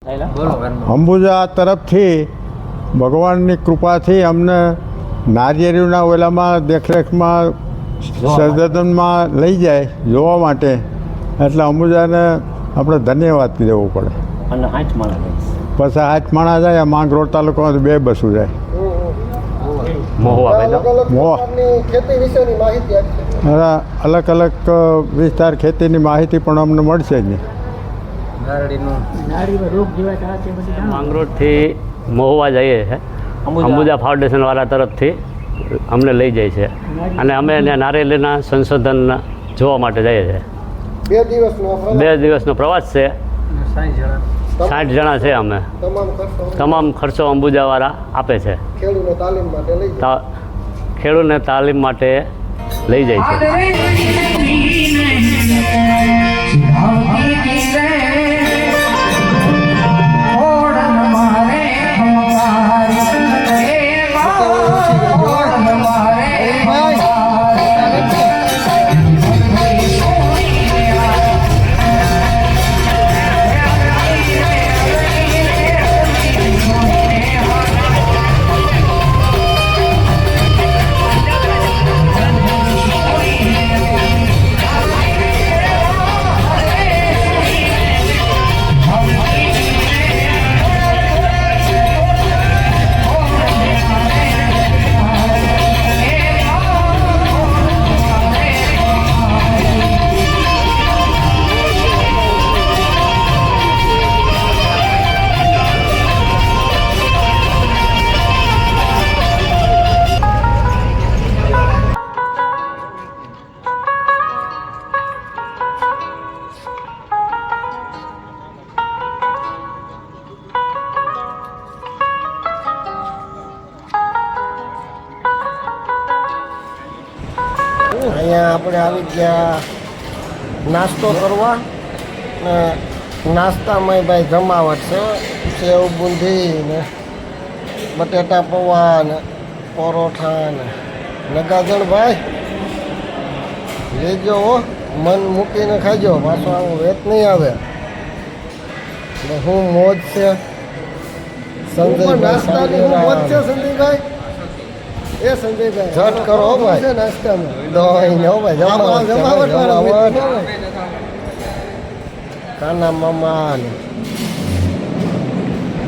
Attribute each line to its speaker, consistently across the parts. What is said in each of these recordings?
Speaker 1: અંબુજા તરફથી ભગવાનની કૃપાથી અમને નારિયેળીના ઓલામાં દેખરેખમાં સર્જનમાં લઈ જાય જોવા માટે, એટલે અંબુજાને આપણે ધન્યવાદ દેવો પડે.
Speaker 2: અને 8 માણસ
Speaker 1: પછી 8 માણસ જાય, માંગરોળ તાલુકામાં 2 બસો જાય.
Speaker 3: ખેતી વિશેની માહિતી
Speaker 1: અલગ અલગ વિસ્તાર ખેતીની માહિતી પણ અમને મળશે જ.
Speaker 4: માંગરોળથી મહુવા જઈએ છીએ, અંબુજા ફાઉન્ડેશન વાળા તરફથી અમને લઈ જાય છે અને અમે નારેલીના સંશોધન જોવા માટે જઈએ છીએ. 2 દિવસનો પ્રવાસ છે. 60 જણા છે અમે. તમામ ખર્ચો અંબુજાવાળા આપે છે. ખેડૂતને તાલીમ માટે લઈ જાય છે.
Speaker 3: અહીંયા આપણે આવી ગયા નાસ્તો કરવા. નાસ્તામાં ભાઈ જમાવટ છે. સેવ બુંદી ને બટેટા પૌવા ને પરોઠા ને નગાજણ ભાઈ લેજો હો, મન મૂકીને ખાજો, પાછો આવું વેત નહીં આવે. એટલે હું મોજ છે સંજયભાઈ. એ સંજયભાઈ ઝટ કરો ભાઈ, નાસ્તામાં દહીં ને ભાઈ જમાવટ. કાના મામા ને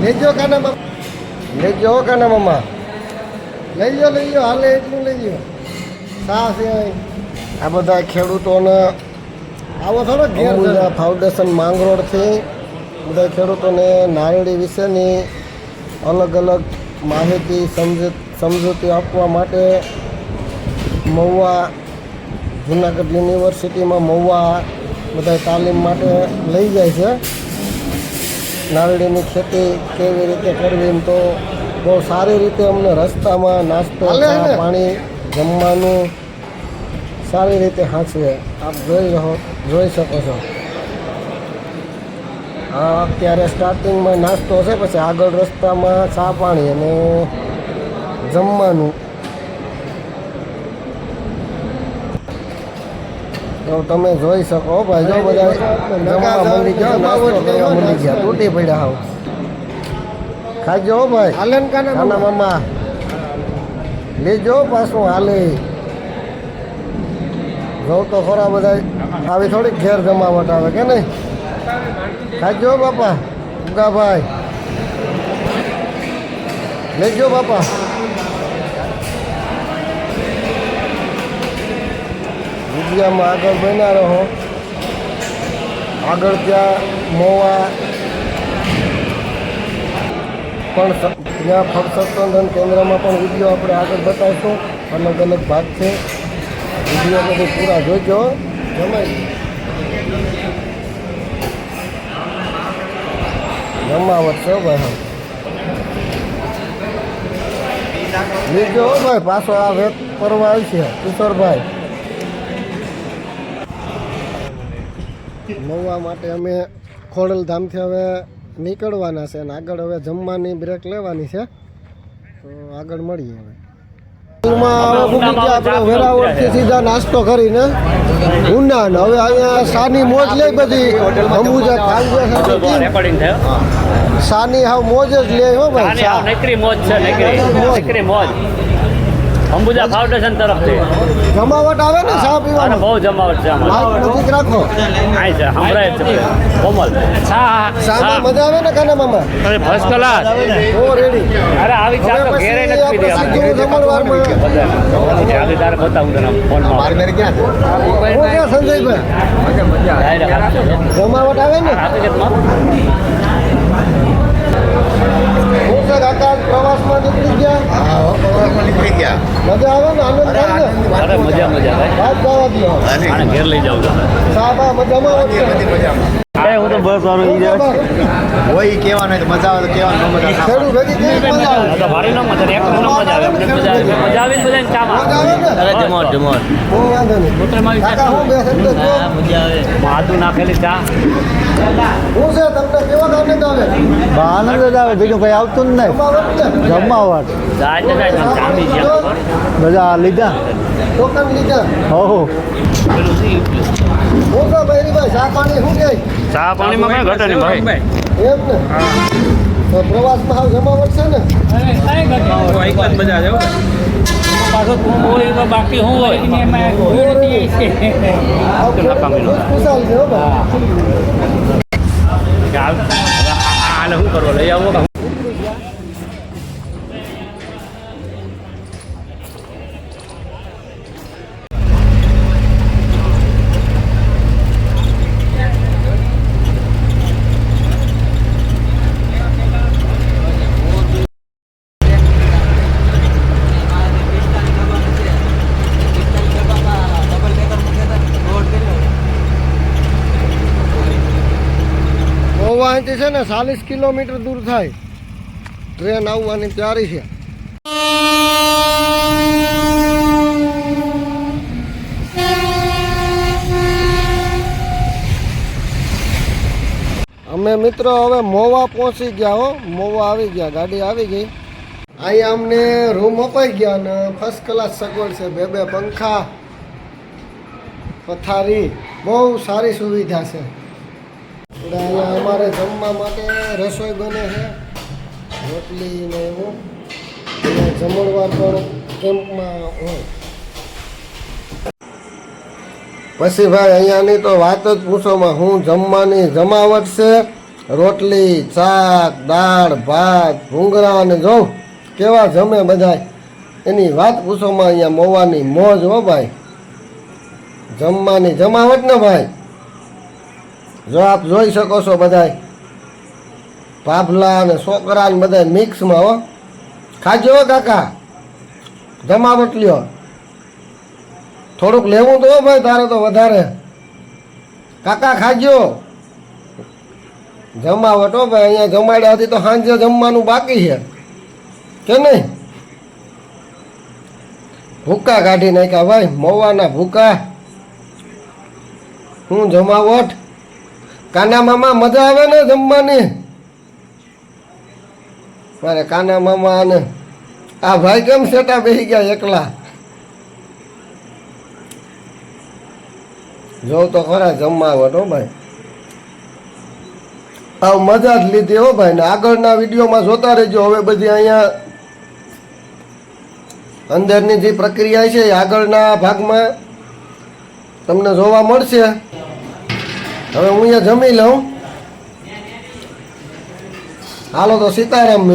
Speaker 3: લેજો, કાના મામા લેજો, કાના મામા લઈ લો હાલે એટલું લઈ લો. સા છે આ બધા ખેડૂતોને આવો થોડો અંબુજા ફાઉન્ડેશન માંગરોળથી બધા ખેડૂતોને નારળી વિશેની અલગ અલગ માહિતી સમજૂતી આપવા માટે મહુવા જુનાગઢ યુનિવર્સિટીમાં મહુવા બધા તાલીમ માટે લઈ જાય છે. નારળીની ખેતી કેવી રીતે કરવી એમ તો બહુ સારી રીતે અમને રસ્તામાં નાસ્તો પાણી જમવાનું સારી રીતે સાચવે. આપ જોઈ શકો છો. અત્યારે સ્ટાર્ટિંગમાં નાસ્તો છે, પછી આગળ રસ્તામાં ચા પાણી અને જમવાનું. તો તમે જોઈ શકો ભાઈ, જો બધા જમવા મંડી ગયા, નાસ્તો કરવા મંડી ગયા, તૂટી પડ્યા હાવ. ખાજો ભાઈ, કાના મામા લેજો, પાછું હાલે. જોઉં તો ખરા બધા આવી થોડીક ઘેર જમાવટ આવે કે નહીં. ખાજો બાપા ઉગાભાઈ, લેજો બાપા. વિદ્યામાં આગળ બન્યા રહો. આગળ ત્યાં મોવા પણ ત્યાં ફળ સંશોધન કેન્દ્રમાં પણ વિડીયો આપણે આગળ બતાવીશું. અલગ અલગ ભાગ છે, વિડીયો બધું પૂરા જોઈજો. જમાવટ છે ભાઈ. લીજો ભાઈ, પાછો આ વેત કરવા આવશે કિશોરભાઈ. મહુવા માટે અમે ખોડલધામથી હવે નીકળવાના છે અને આગળ હવે જમવાની બ્રેક લેવાની છે. તો આગળ મળીએ હવે. આપણે વેરાવળથી સીધા નાસ્તો કરીને ઉના ને હવે અહીંયા સાની મોજ લઈ બધી અંબુજા ખાંજે
Speaker 4: રેકોર્ડિંગ થયો
Speaker 3: સાની હાવ મોજ જ લે હો ભાઈ
Speaker 4: આ નકરી મોજ છે નકરી મોજ અંબુજા ફાઉન્ડેશન તરફથી
Speaker 3: જમાવટ આવે ને ચા
Speaker 4: અને
Speaker 3: પીવાનું
Speaker 4: બહુ જમાવટ છે અમારે
Speaker 3: માઇક નજીક રાખો
Speaker 4: આય છે હમણાં જ છે કોમલ
Speaker 3: સામાં મજા આવે ને કાના મામા
Speaker 4: અરે ફર્સ્ટ ક્લાસ
Speaker 3: ઓ રેડી
Speaker 4: અરે આવી ચા તો ઘેરે નથી પીધી
Speaker 3: આપણે જમણવારમાં
Speaker 4: આવી તારે બતાવું તને ફોનમાં
Speaker 3: હું ક્યાં સંજયભાઈ જમાવટ આવે ને હું છે કાકા પ્રવાસમાં નીકળી ગયા મજા આવે ને આનંદ થાય ને
Speaker 4: અરે મજા ભાઈ
Speaker 3: વાત જવા દો
Speaker 4: આને ઘેર લઈ જાઉં તમે
Speaker 3: સાબા મજામાં
Speaker 4: હું તો બસ વાળો ઈ જાય
Speaker 2: હોય કહેવાનું હોય તો મજા આવે તો કહેવાનું ન મજા આવે.
Speaker 3: ખેડૂત ભેગી કેવી મજા આવે
Speaker 4: તો ભારી ન મજા એક નંબર મજા આવે અમને મજા આવે ને બધાને ચામાં
Speaker 3: મજા આવે ને
Speaker 4: અરે જમોટ
Speaker 3: બહુ વાંધો નહીં
Speaker 4: હોટલમાં
Speaker 3: કાકા હું બે શબ્દ કહો.
Speaker 4: મજા આવે માથું નાખેલી ચા
Speaker 3: હું છે તમને કેવો આનંદ આવે
Speaker 2: આનંદ જ આવે બીજું કઈ આવતું જ નહીં
Speaker 3: જમાવટ ને
Speaker 2: જમાવટ
Speaker 4: જાય ચામી ગયા
Speaker 2: બધા લીધા
Speaker 3: ટોકન લીધા
Speaker 2: હો
Speaker 4: પેલું સી
Speaker 3: હું તો બૈરીભાઈ ચા પાણી શું કહે
Speaker 4: ચા પાણીમાં કઈ ઘટે નહીં ભાઈ
Speaker 3: એમ ને તો પ્રવાસમાં હાવ જમાવટ છે ને
Speaker 4: બાકી હું હોય
Speaker 3: હાવ ખેડૂત ખુશાલ છે હો ભાઈ
Speaker 4: આને શું કરવો લઈ આવો
Speaker 3: મહુવા અહીંથી છે ને 40 કિલોમીટર દૂર થાય ટ્રેન આવવાની તૈયારી છે અમે મિત્રો હવે મોવા પહોંચી ગયા હો મોવા આવી ગયા ગાડી આવી ગઈ અહીંયા અમને રૂમ અપાઈ ગયા અને ફર્સ્ટ ક્લાસ સગવડ છે બે પંખા પથારી બહુ સારી સુવિધા છે એટલે અહીંયા અમારે જમવા માટે રસોઈ બને છે રોટલી ને એવું અહીંયા જમણવાર પણ કેમ્પમાં હોય પછી ભાઈ અહીંયાની તો વાત જ પૂછોમાં હું જમવાની જમાવટ છે રોટલી શાક દાળ ભાત ભૂંગળા અને જો કેવા જમે બધાય એની વાત પૂછોમાં અહીંયા મોવાની મોજ હો ભાઈ જમવાની જમાવટ ને ભાઈ જો આપ જોઈ શકો છો બધાય ભાભલા ને છોકરા ને બધા મિક્સમાં હો ખાજો હો કાકા જમાવટ લ્યો થોડુંક લેવું તો હો ભાઈ તારે તો વધારે કાકા ખાજો જમાવટ હો ભાઈ અહીંયા જમાડ્યા હતી તો સાંજે જમવાનું બાકી છે કે નહીં ભૂકા કાઢી નાખ્યા ભાઈ મોવાના ભૂકા હું જમાવટ કાના મામા મજા આવે ને જમવાની મારે કાના મામા અને આ ભાઈ કેમ સેટા બેસી ગયા એકલા જો તો ખરા જમાવટ હો ભાઈ આવ મજા જ લીધી હો ભાઈ ને આગળના વિડીયોમાં જોતા રહેજો હવે બધી અહીંયા અંદરની જે પ્રક્રિયા છે એ આગળના ભાગમાં તમને જોવા મળશે હવે હું અહીંયા જમી લઉં હાલો તો સીતારામ